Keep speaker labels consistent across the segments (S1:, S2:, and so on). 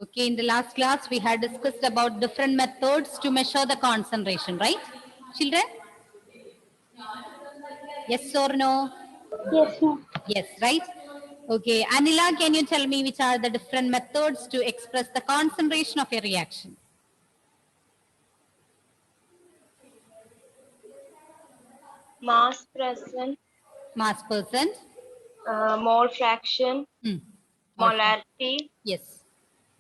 S1: Okay, in the last class, we had discussed about different methods to measure the concentration, right? Children? Yes or no?
S2: Yes, ma'am.
S1: Yes, right? Okay, Anila, can you tell me which are the different methods to express the concentration of a reaction?
S2: Mass present,
S1: Mass percent?
S2: mole fraction,
S1: Hmm.
S2: molarity,
S1: Yes,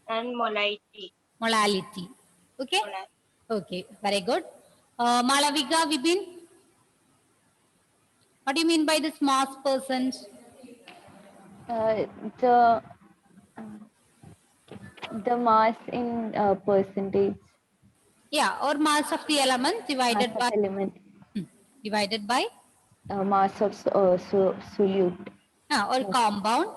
S2: and molality.
S1: molality. Okay? Okay, very good. Malavika, Vipin, what do you mean by this mass percent?
S3: Uh, the mass in percentage,
S1: Yeah, or mass of the element
S3: mass
S1: divided
S3: of
S1: by
S3: element,
S1: divided by
S3: mass of solute,
S1: or compound.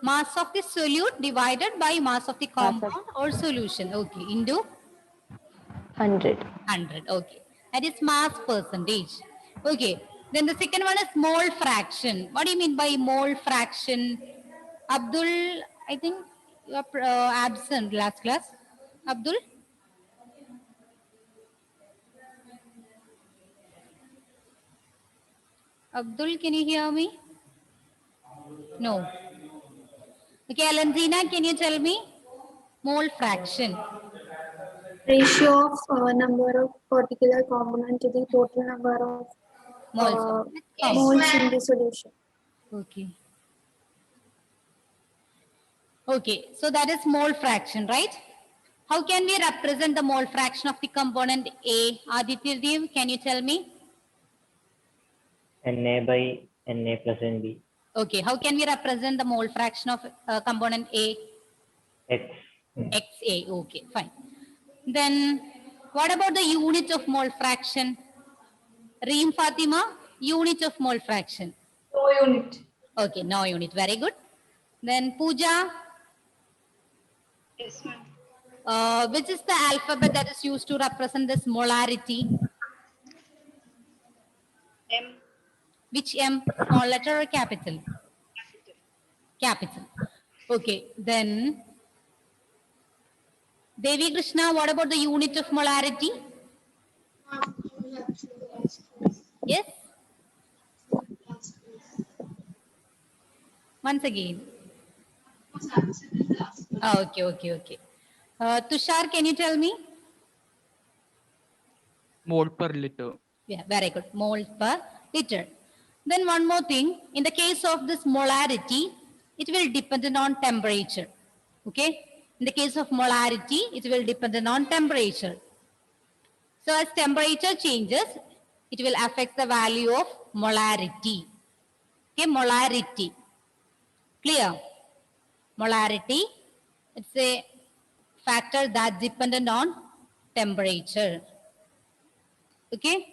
S1: Mass of the solute divided by mass of the
S3: mass of
S1: compound or solution. Okay, into
S3: 100.
S1: 100. Okay, that is mass percentage. Okay, then the second one is mole fraction. What do you mean by mole fraction? Abdul, I think you are absent last class. Abdul? Abdul, can you hear me? No. Okay, Alanzina, can you tell me? Mole fraction.
S4: Ratio of number of particular component to the total number of
S1: Moles.
S4: moles in the solution.
S1: Okay. Okay, so that is mole fraction, right? How can we represent the mole fraction of the component A? Aditya Dev, can you tell me?
S5: Na by Na plus Nb.
S1: Okay, how can we represent the mole fraction of component A?
S5: X.
S1: XA, okay, fine. Then what about the unit of mole fraction? Reem Fatima, unit of mole fraction.
S4: No unit.
S1: Okay, no unit, very good. Then Pooja,
S4: Yes, ma'am.
S1: which is the alphabet that is used to represent this molarity?
S4: M.
S1: Which M? Small letter or capital? Capital. Okay, then Devi Krishna, what about the unit of molarity? Yes? Once again. Okay. Tushar, can you tell me?
S6: Mole per liter.
S1: Yeah, very good. Mole per liter. Then one more thing. In the case of this molarity, it will depend on temperature. Okay? In the case of molarity, it will depend on temperature. So as temperature changes, it will affect the value of molarity. Okay, molarity. Clear? Molarity, it's a factor that dependent on temperature. Okay?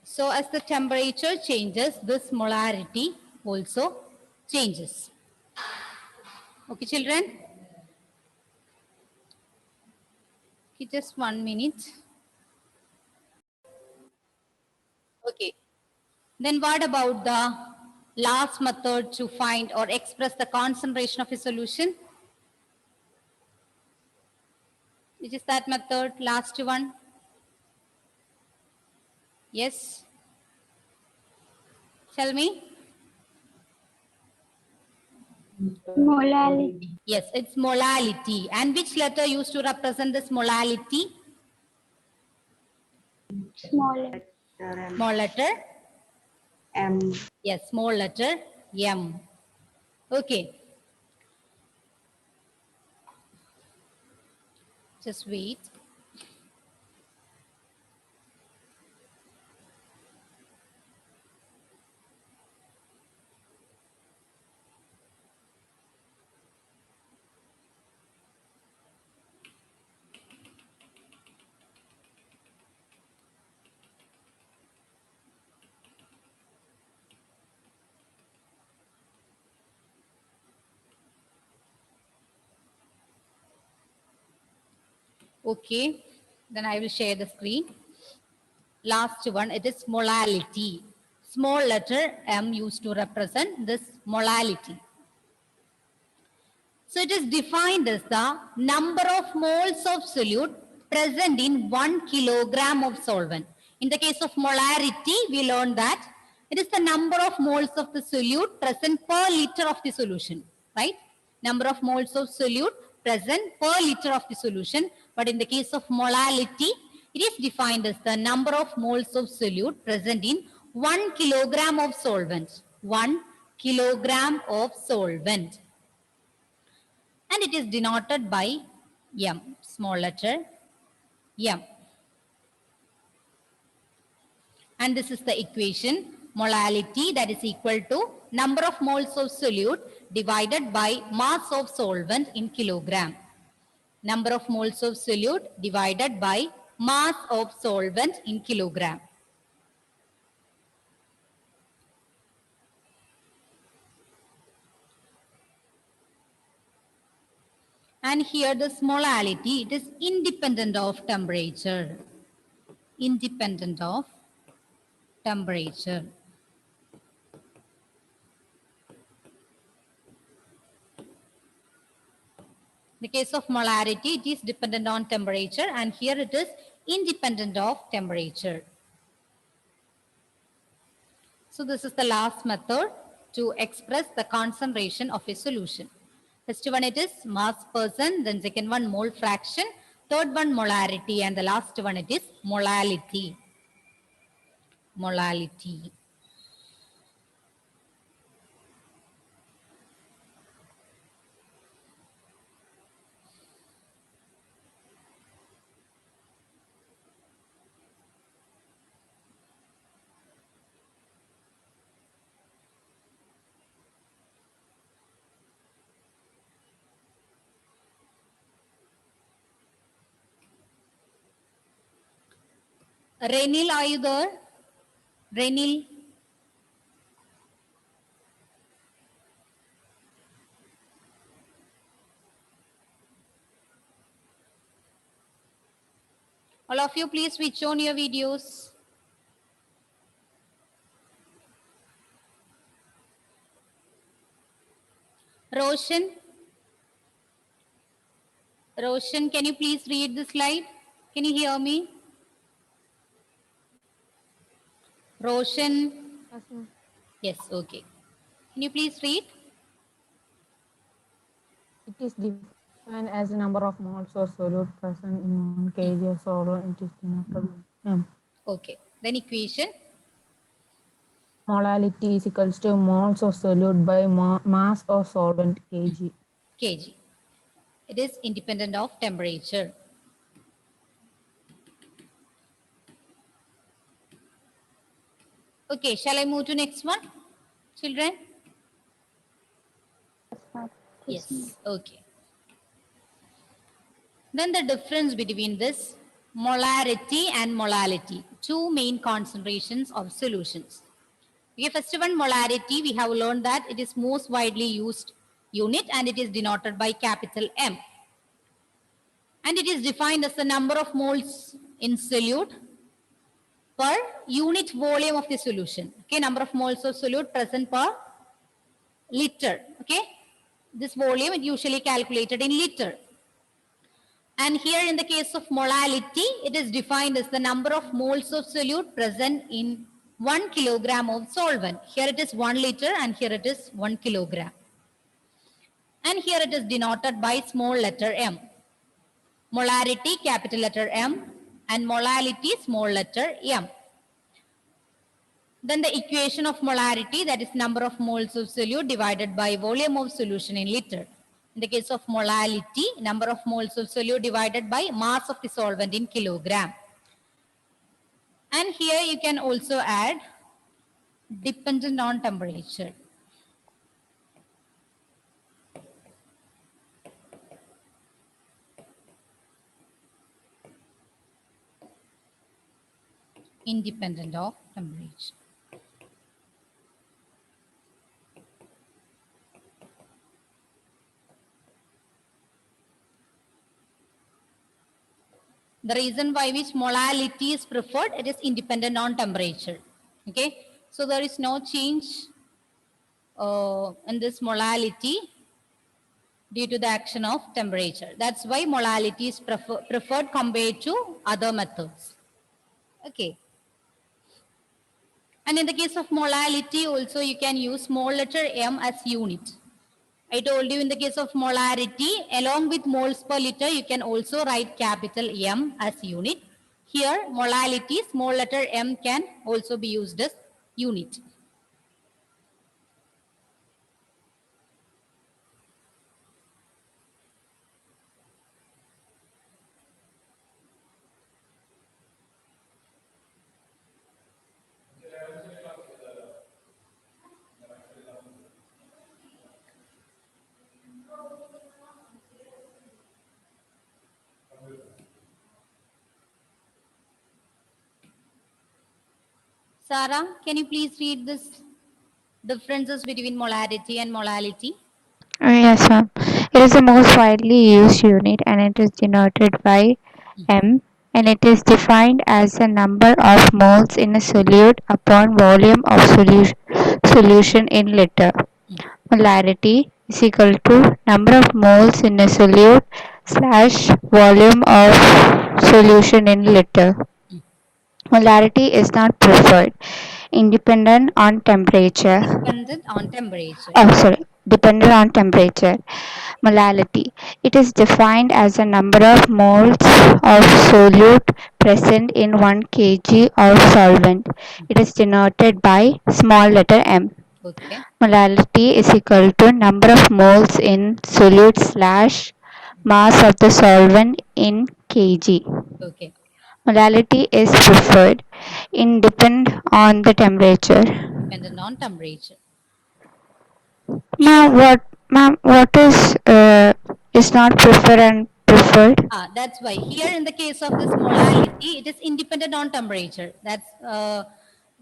S1: So as the temperature changes, this molarity also changes. Okay, children? Okay, just 1 minute. Okay. Then what about the last method to find or express the concentration of a solution? Which is that method, last one? Yes? Tell me.
S2: Molality.
S1: Yes, it's molality. And which letter used to represent this molality?
S2: Small.
S1: Small letter?
S4: M.
S1: Yes, small letter M. Okay. Just wait. Okay. Then I will share the screen. Last one, it is molality. Small letter M used to represent this molality. So it is defined as the number of moles of solute present in 1 kilogram of solvent. In the case of molarity, we learned that it is the number of moles of the solute present per liter of the solution, right? Number of moles of solute present per liter of the solution. But in the case of molality, it is defined as the number of moles of solute present in 1 kilogram of solvent. 1 kilogram of solvent. And it is denoted by M, small letter M. And this is the equation, molality, that is equal to number of moles of solute divided by mass of solvent in kilogram. Number of moles of solute divided by mass of solvent in kilogram. And here this molality, it is independent of temperature. Independent of temperature. In the case of molarity, it is dependent on temperature, and here it is independent of temperature. So this is the last method to express the concentration of a solution. First one it is mass percent, then second one mole fraction, third one molarity, and the last one it is molality. Molality. Renil, are you there? Renil? All of you, please switch on your videos. Roshan? Roshan, can you please read the slide? Can you hear me? Roshan? Yes, okay. Can you please read?
S6: It is defined as the number of moles of solute present in 1 kg of solvent. It is denoted by M.
S1: Okay. Then equation.
S6: Molality is equals to moles of solute by mass of solvent kg.
S1: Kg. It is independent of temperature. Okay, shall I move to next one? Children? Yes, okay. Then the difference between this molarity and molality, two main concentrations of solutions. Okay, first one, molarity, we have learned that it is most widely used unit and it is denoted by capital M. And it is defined as the number of moles in solute per unit volume of the solution. Okay, number of moles of solute present per liter. Okay, this volume is usually calculated in liter. And here in the case of molality, it is defined as the number of moles of solute present in 1 kilogram of solvent. Here it is 1 liter and here it is 1 kilogram. And here it is denoted by small letter m. Molarity, capital letter M, and molality, small letter m. Then the equation of molarity, that is number of moles of solute divided by volume of solution in liter. In the case of molality, number of moles of solute divided by mass of the solvent in kilogram. And here you can also add dependent on temperature. Independent of temperature. The reason why which molality is preferred, it is independent on temperature. Okay, so there is no change in this molality. due to the action of temperature. That's why molality is preferred compared to other methods. Okay. And in the case of molality also you can use small letter m as unit. I told you in the case of molarity, along with moles per liter, you can also write capital M as unit. Here, molality, small letter m can also be used as unit. Sarah, can you please read this differences between molarity and molality?
S7: Yes, ma'am. It is the most widely used unit and it is denoted by M and it is defined as the number of moles in a solute upon volume of solution in liter. Molarity is equal to number of moles in a solute slash volume of solution in liter. Molarity is not preferred, independent on temperature.
S1: Dependent on temperature.
S7: Dependent on temperature. Molality. It is defined as the number of moles of solute present in 1 kg of solvent. It is denoted by small letter m.
S1: Okay.
S7: Molality is equal to number of moles in solute slash mass of the solvent in kg.
S1: Okay.
S7: Molality is preferred, independent on the temperature.
S1: Dependent on temperature.
S7: Ma'am, what is not preferred and preferred?
S1: That's why here in the case of this molality, it is independent on temperature. That's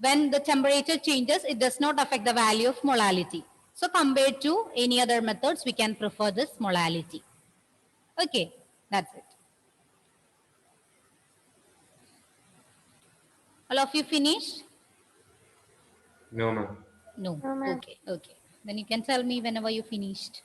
S1: when the temperature changes, it does not affect the value of molality. So compared to any other methods, we can prefer this molality. Okay, that's it. All of you finished?
S8: No, ma'am.
S1: No.
S4: No, ma'am.
S1: Okay, okay. Then you can tell me whenever you finished.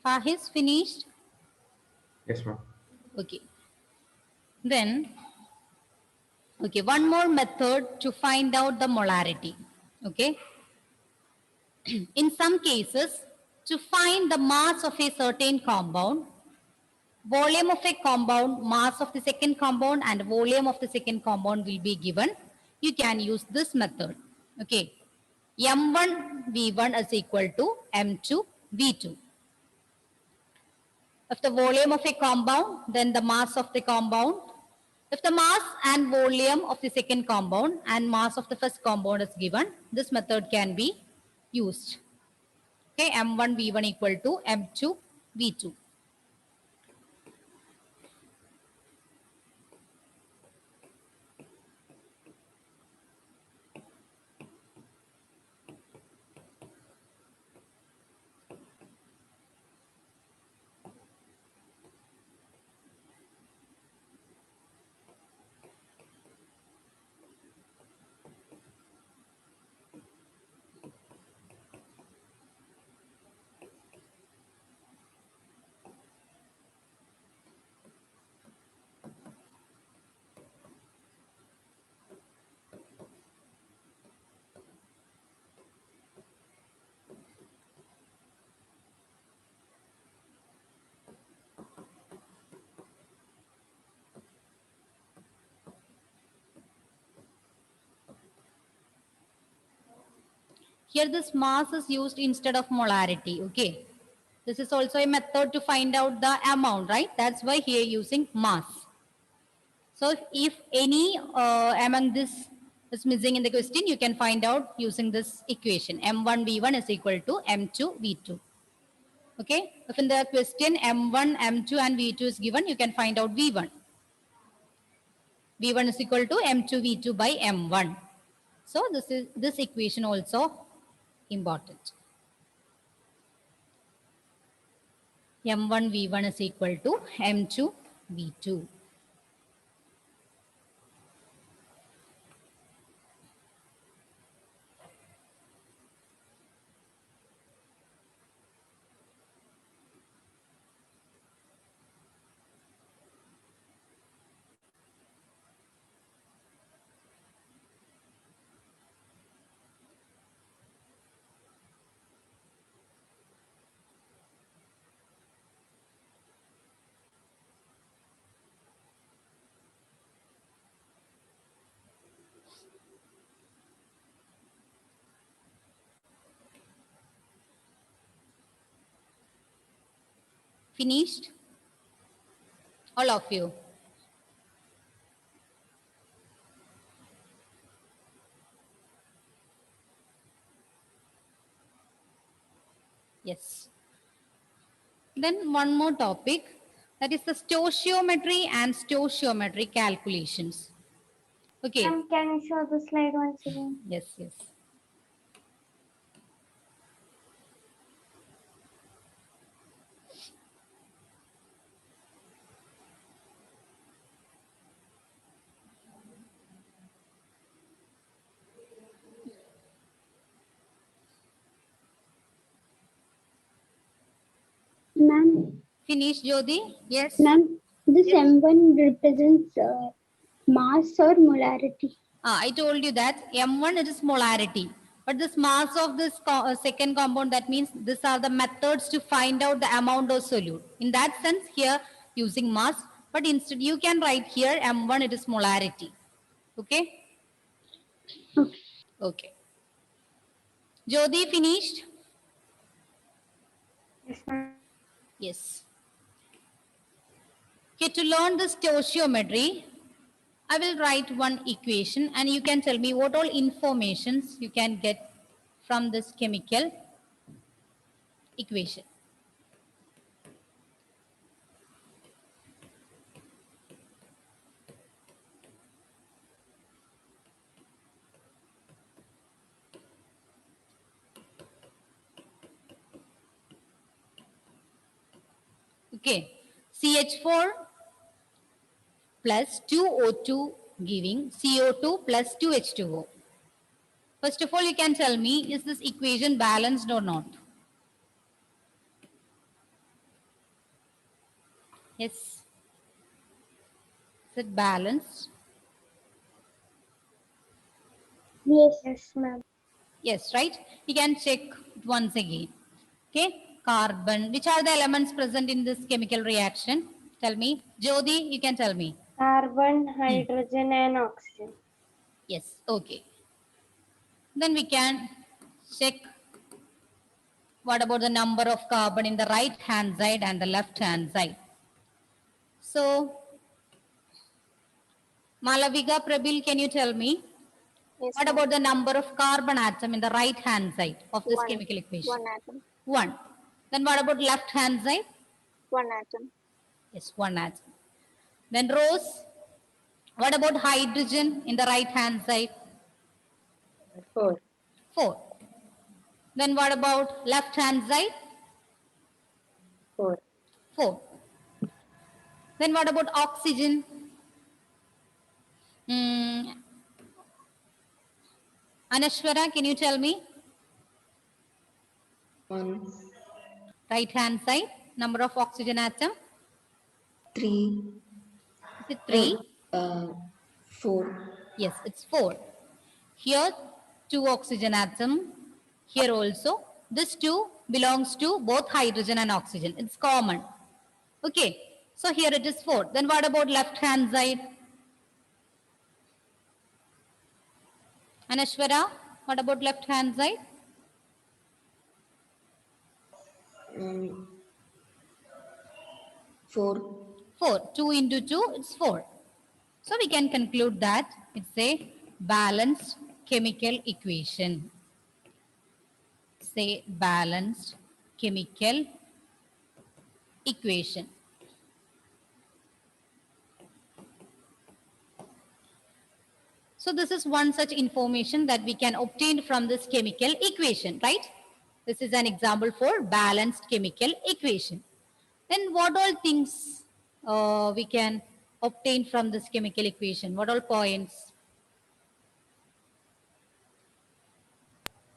S1: Fahiz finished?
S8: Yes, ma'am.
S1: Okay. Then, okay, one more method to find out the molarity. Okay. In some cases, to find the mass of a certain compound, volume of a compound, mass of the second compound, and volume of the second compound will be given. You can use this method. Okay. M1 V1 is equal to M2 V2. If the volume of a compound, then the mass of the compound. If the mass and volume of the second compound and mass of the first compound is given, this method can be used. Okay, M1 V1 equal to M2 V2. Here this mass is used instead of molarity, okay. This is also a method to find out the amount, right? That's why here using mass. So if any among this is missing in the question, you can find out using this equation. M1 V1 is equal to M2 V2. Okay. If in the question M1, M2 and V2 is given, you can find out V1. V1 is equal to M2 V2 by M1. So this equation also important. M1 V1 is equal to M2 V2. Finished? All of you. Yes. Then one more topic, that is the stoichiometry and stoichiometry calculations. Okay.
S2: Can you show the slide once again?
S1: Yes, yes.
S4: Ma'am,
S1: Finish, Jyoti? Yes.
S4: ma'am, this M1 represents mass or molarity.
S1: I told you that M1 it is molarity. But this mass of this second compound, that means these are the methods to find out the amount of solute. In that sense, here using mass, but instead you can write here M1 it is molarity. Okay?
S4: Okay.
S1: Okay. Jyoti, finished?
S2: Yes, ma'am.
S1: Yes. Okay, to learn the stoichiometry, I will write one equation and you can tell me what all informations you can get from this chemical equation. Okay, CH4 plus 2O2 giving CO2 plus 2H2O. First of all, you can tell me, is this equation balanced or not? Yes. Is it balanced?
S4: Yes.
S2: Yes, ma'am.
S1: Yes, right? You can check it once again. Okay, carbon. Which are the elements present in this chemical reaction? Tell me. Jyoti, you can tell me.
S2: Carbon, hydrogen, and oxygen.
S1: Yes, okay. Then we can check what about the number of carbon in the right hand side and the left hand side. So, Malavika, Prabil, can you tell me?
S2: Yes,
S1: What about the number of carbon atom in the right hand side of this chemical equation?
S2: One atom.
S1: 1. Then what about left hand side?
S2: One atom.
S1: Yes, 1 atom. Then Rose, what about hydrogen in the right hand side?
S2: 4.
S1: 4. Then what about left hand side?
S2: 4.
S1: 4. Then what about oxygen? Anashwara, can you tell me?
S9: 1,
S1: Right hand side, number of oxygen atom?
S9: 3,
S1: Is it 3?
S9: 4,
S1: Yes, it's 4. Here, 2 oxygen atom. Here also, this 2 belongs to both hydrogen and oxygen. It's common. Okay, so here it is 4. Then what about left hand side? Anashwara, what about left hand side?
S9: 4,
S1: 4. 2 into 2, it's 4. So we can conclude that it's a balanced chemical equation. Say balanced chemical equation. So this is one such information that we can obtain from this chemical equation, right? This is an example for balanced chemical equation. Then what all things we can obtain from this chemical equation? What all points?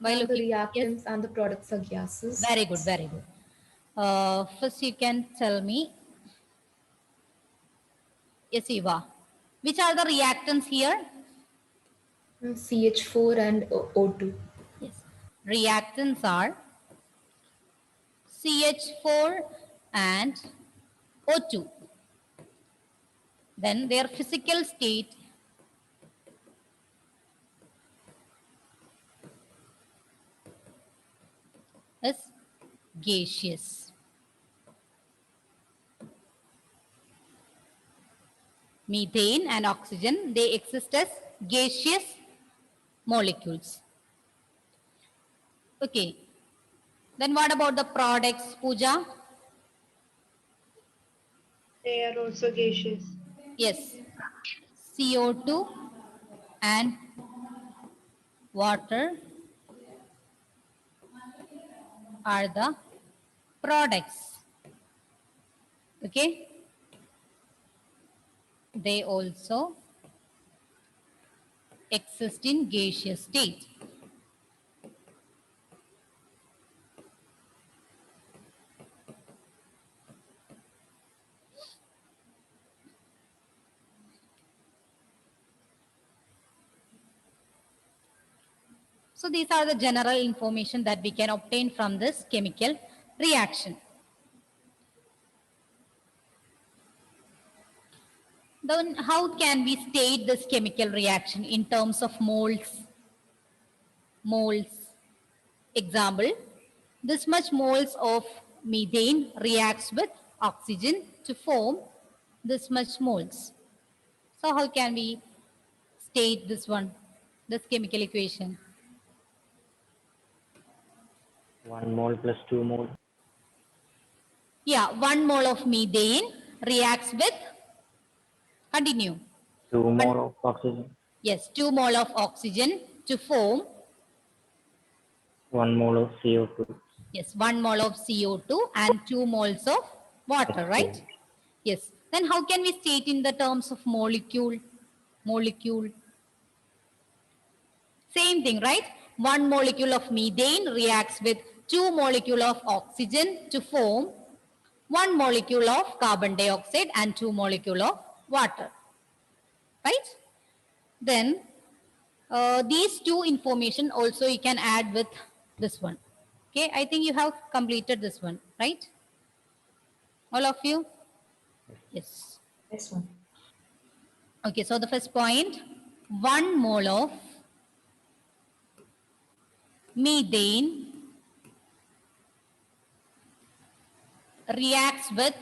S1: By
S9: The
S1: looking, yes,
S9: reactants and the products are gases.
S1: very good, very good. First you can tell me, yes, Eva, which are the reactants here?
S9: CH4 and O2.
S1: Yes, reactants are CH4 and O2. Then their physical state is gaseous. Methane and oxygen, they exist as gaseous molecules. Okay. Then what about the products, Pooja?
S4: They are also gaseous.
S1: Yes. CO2 and water are the products. Okay. They also exist in gaseous state. So these are the general information that we can obtain from this chemical reaction. Then how can we state this chemical reaction in terms of moles? Moles. Example, this much moles of methane reacts with oxygen to form this much moles. So how can we state this one, this chemical equation?
S5: 1 mole plus 2 mole.
S1: Yeah, 1 mole of methane reacts with, continue.
S5: 2 mole of oxygen.
S1: Yes, 2 mole of oxygen to form,
S5: 1 mole of CO2.
S1: yes, 1 mole of CO2 and 2 moles of water, right? Yes. Then how can we state in the terms of molecule? Molecule. Same thing, right? 1 molecule of methane reacts with 2 molecule of oxygen to form 1 molecule of carbon dioxide and 2 molecule of water, right? Then these two information also you can add with this one. Okay, I think you have completed this one, right? All of you? Yes.
S9: This one.
S1: Okay, so the first point, 1 mole of methane reacts with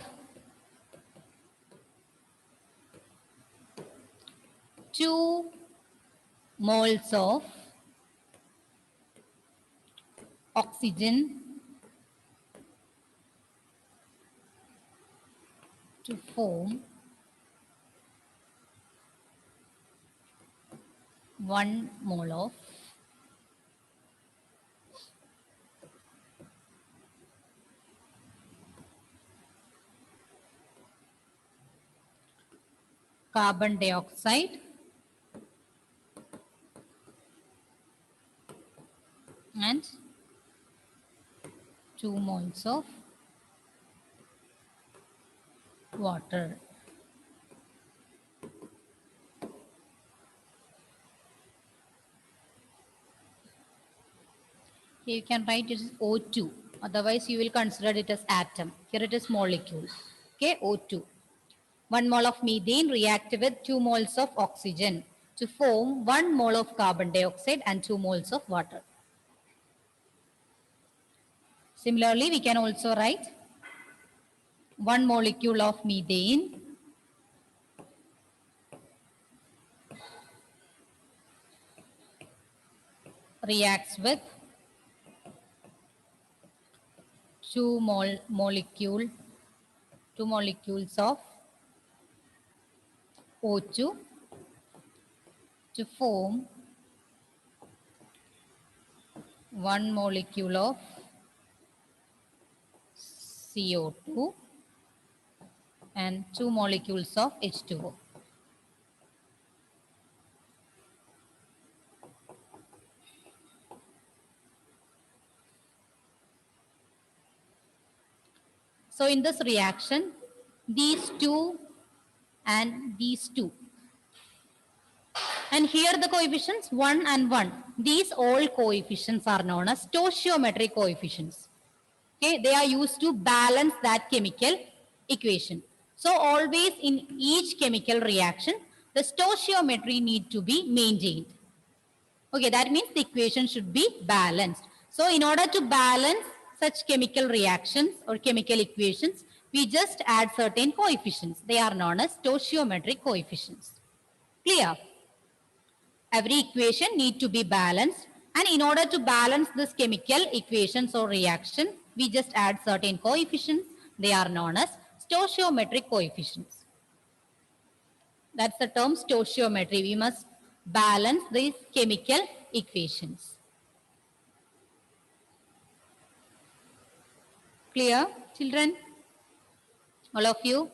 S1: 2 moles of oxygen to form 1 mole of carbon dioxide and 2 moles of water. Here you can write it as O2. Otherwise, you will consider it as atom. Here it is molecule. Okay, O2. 1 mole of methane react with 2 moles of oxygen to form 1 mole of carbon dioxide and 2 moles of water. Similarly, we can also write 1 molecule of methane reacts with two molecules of O2 to form one molecule of CO2 and two molecules of H2O. So in this reaction, these two and these two. And here the coefficients 1 and 1. These all coefficients are known as stoichiometric coefficients. Okay, they are used to balance that chemical equation. So always in each chemical reaction, the stoichiometry need to be maintained. Okay, that means the equation should be balanced. So in order to balance such chemical reactions or chemical equations, we just add certain coefficients. They are known as stoichiometric coefficients. Clear? Every equation need to be balanced, and in order to balance this chemical equations or reaction, we just add certain coefficients. They are known as stoichiometric coefficients. That's the term stoichiometry. We must balance these chemical equations. Clear, children? All of you?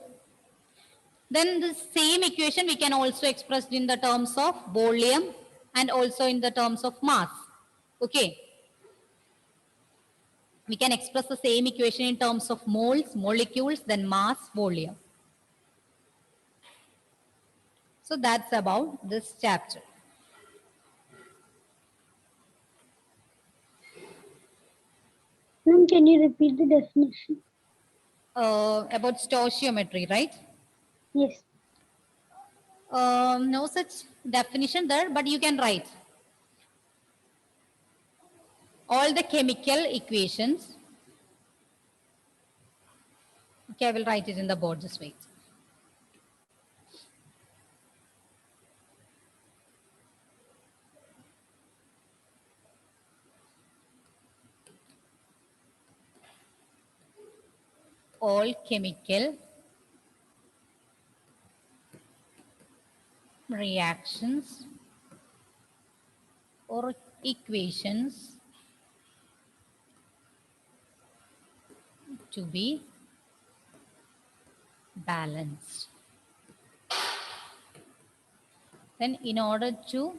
S1: Then the same equation we can also express in the terms of volume and also in the terms of mass. Okay. We can express the same equation in terms of moles, molecules, then mass, volume. So that's about this chapter.
S4: Ma'am, can you repeat the definition?
S1: About stoichiometry, right?
S4: Yes.
S1: No such definition there, but you can write. All the chemical equations. Okay, I will write it in the board, just wait. All chemical reactions or equations to be balanced. Then in order to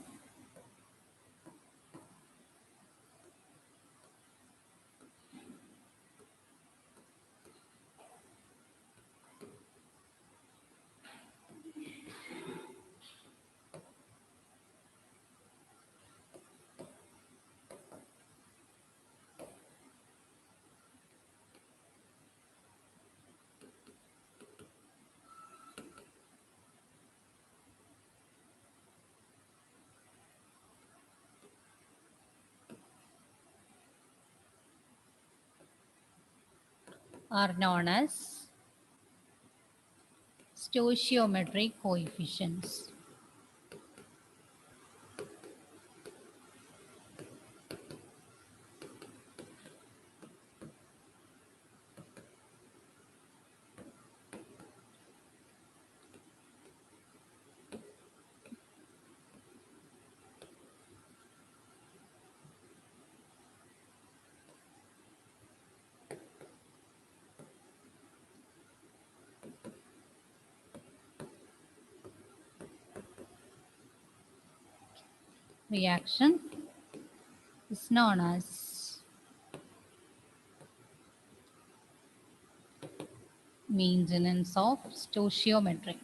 S1: are known as stoichiometric coefficients. Reaction is known as maintenance of stoichiometry.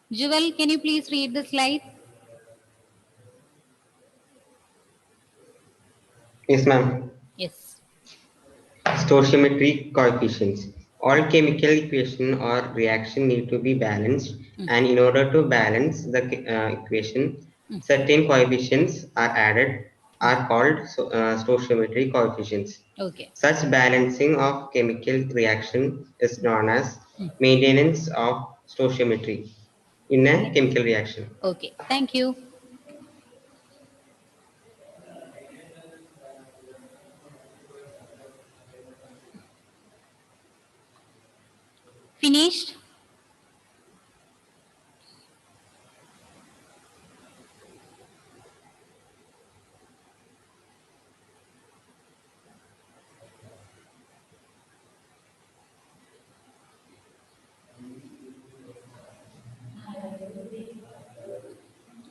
S1: Jewel, can you please read the slide?
S10: Yes, ma'am.
S1: Yes.
S10: Stoichiometry coefficients. All chemical equation or reaction need to be balanced, and in order to balance the equation, certain coefficients are added, are called stoichiometry coefficients.
S1: Okay.
S10: Such balancing of chemical reaction is known as maintenance of stoichiometry in a chemical reaction.
S1: Okay. Thank you. Finished?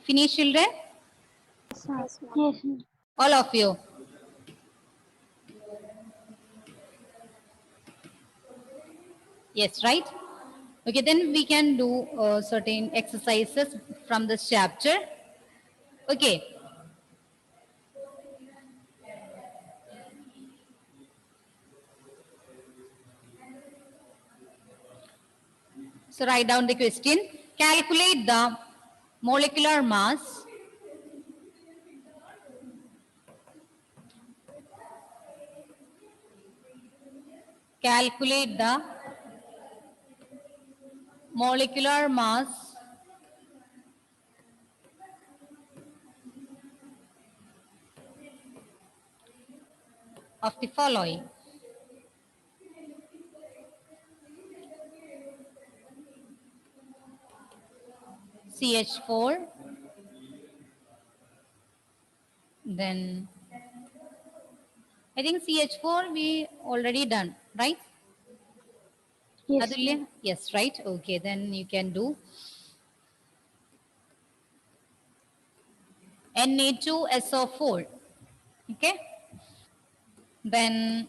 S1: Finished, children?
S2: Yes, ma'am.
S1: All of you. Yes, right? Okay, then we can do certain exercises from this chapter. Okay. So write down the question. Calculate the molecular mass molecular mass of the following. CH4, then I think CH4 we already done, right?
S2: Yes,
S1: Adulya?
S2: ma'am.
S1: Yes, right? Okay, then you can do Na2SO4. Okay? Then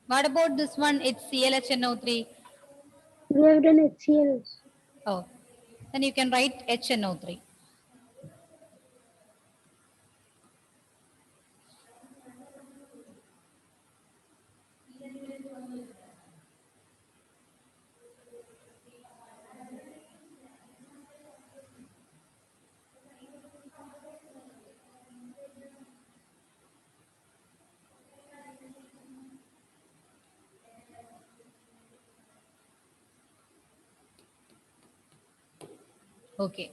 S1: what about this one? It's ClHNO3.
S2: We have done HCl.
S1: Oh, then you can write HNO3. Okay.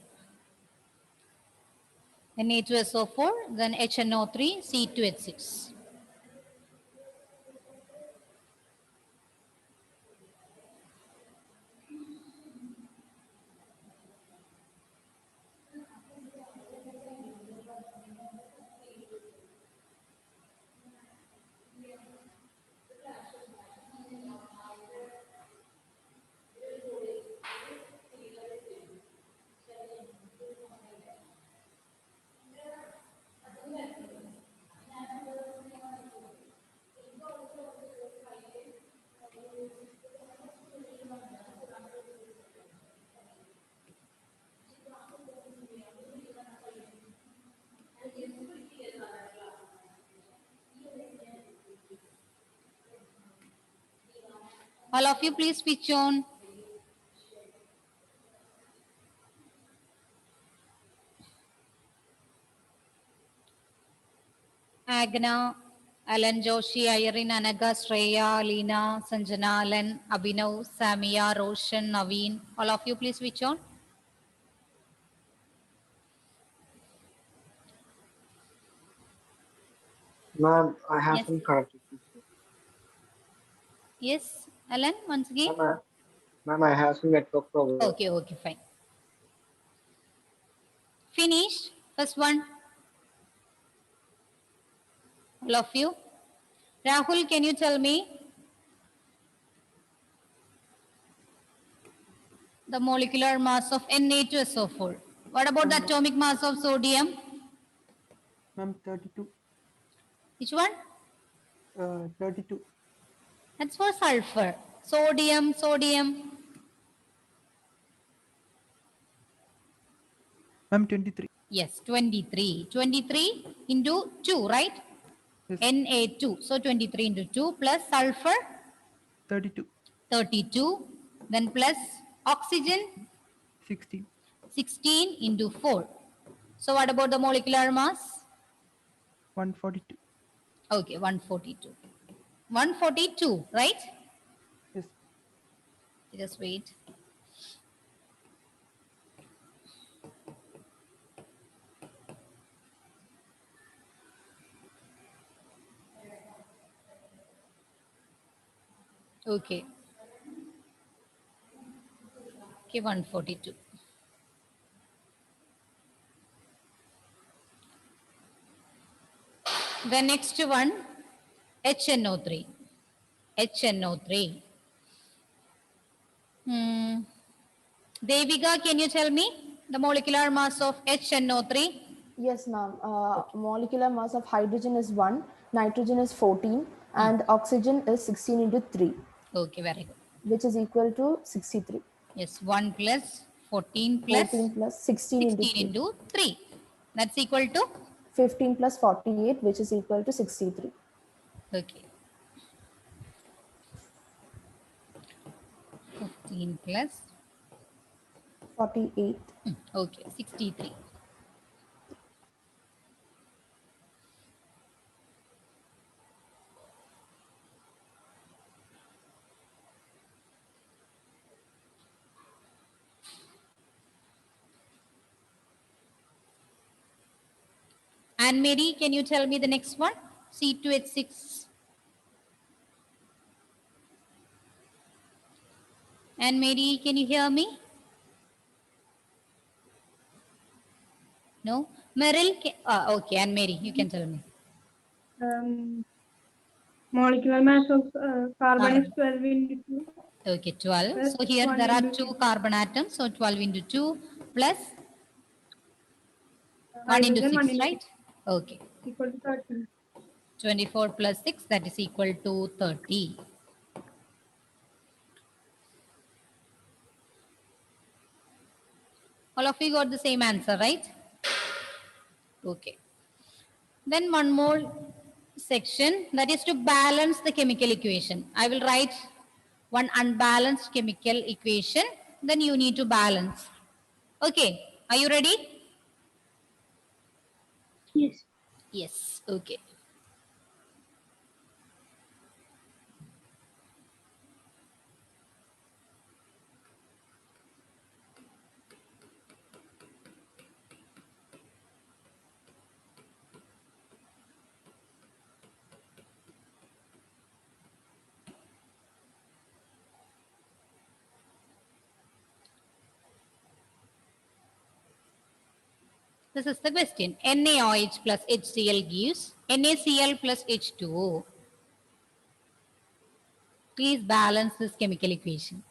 S1: Na2SO4, then HNO3, C2H6. All of you, please switch on. Agna, Alan Joshi, Irene, Anaga, Shreya, Leena, Sanjana, Alan, Abhinav, Samia, Roshan, Naveen. All of you, please switch on.
S11: Ma'am, I have
S1: Yes.
S11: some corrections.
S1: Yes, Alan, once again.
S11: Ma'am, I have some network problem.
S1: Okay, okay, fine. Finished. First one. All of you. Rahul, can you tell me? the molecular mass of Na2SO4. What about the atomic mass of sodium?
S11: Ma'am, 32.
S1: Which one?
S11: 32.
S1: That's for sulfur. Sodium.
S11: Ma'am, 23.
S1: Yes, 23. 23 into 2, right?
S11: Yes.
S1: Na2. So 23 into 2 plus sulfur
S11: 32.
S1: 32. Then plus oxygen
S11: 16.
S1: 16 into 4. So what about the molecular mass?
S11: 142.
S1: Okay, 142. 142, right?
S11: Yes.
S1: Just wait. Okay. Okay, 142. The next one, HNO3. HNO3. Devika, can you tell me the molecular mass of HNO3?
S9: Yes, ma'am. Molecular mass of hydrogen is 1, nitrogen is 14, and oxygen is 16 into 3,
S1: Okay, very good.
S9: which is equal to 63.
S1: Yes, 1 plus 14 plus
S9: 14 plus 16 into
S1: 16
S9: 3.
S1: into 3. That's equal to?
S9: 15 plus 48, which is equal to 63.
S1: Okay. 15 plus,
S9: 48.
S1: okay, 63. And Mary, can you tell me the next one? C2H6. And Mary, can you hear me? No? Meryl, okay, and Mary, you can tell me.
S2: Molecular mass of carbon is 12 into 2.
S1: Okay, 12.
S2: Plus
S1: So here
S2: 1
S1: there are
S2: into
S1: 2 carbon atoms. So 12 into 2 plus 1 into
S2: hydrogen, 1
S1: 6,
S2: into
S1: right?
S2: 6
S1: Okay.
S2: equal to 13.
S1: 24 plus 6, that is equal to 30. All of you got the same answer, right? Okay. Then one more section, that is to balance the chemical equation. I will write one unbalanced chemical equation, then you need to balance. Okay, are you ready?
S2: Yes.
S1: Yes, okay. This is the question. NaOH plus HCl gives NaCl plus H2O. Please balance this chemical equation.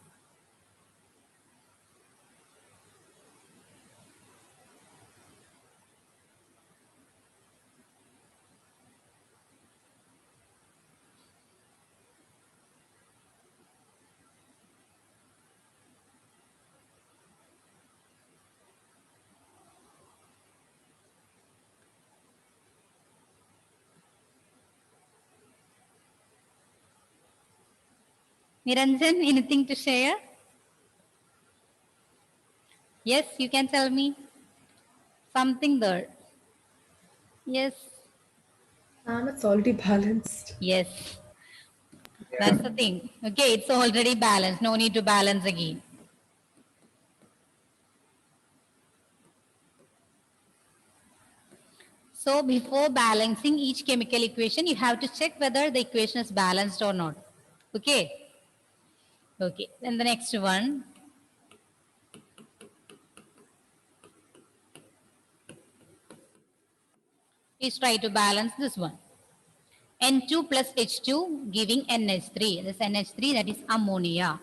S1: Niranjan, anything to share? Yes, you can tell me. Something there. Yes.
S9: It's already balanced.
S1: Yes. That's the thing. Okay, it's already balanced. No need to balance again. So before balancing each chemical equation, you have to check whether the equation is balanced or not. Okay. Okay. Then the next one. Please try to balance this one. N2 plus H2 giving NH3. This NH3, that is ammonia.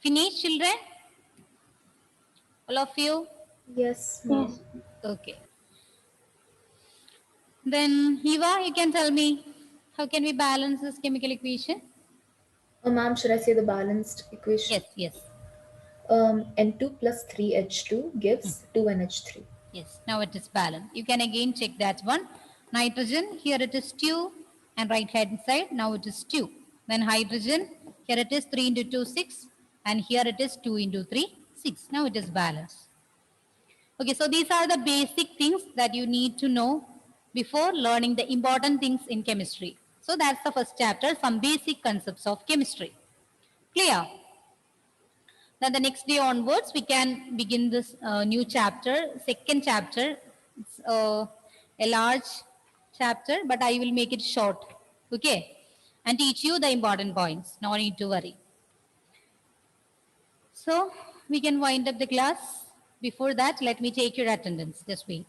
S1: Finish, children? All of you?
S4: Yes, ma'am.
S1: Okay. Then Eva, you can tell me, how can we balance this chemical equation?
S12: Ma'am, should I say the balanced equation?
S1: Yes, yes,
S12: N2 plus 3H2 gives 2NH3.
S1: yes. Now it is balanced. You can again check that one. Nitrogen, here it is 2, and right hand side, now it is 2. Then hydrogen, here it is 3 into 2, 6, and here it is 2 into 3, 6. Now it is balanced. Okay, so these are the basic things that you need to know before learning the important things in chemistry. So that's the first chapter, some basic concepts of chemistry. Clear? Then the next day onwards, we can begin this new chapter, second chapter. It's a large chapter, but I will make it short, okay? And teach you the important points, no need to worry. So we can wind up the class. Before that, let me take your attendance. Just wait.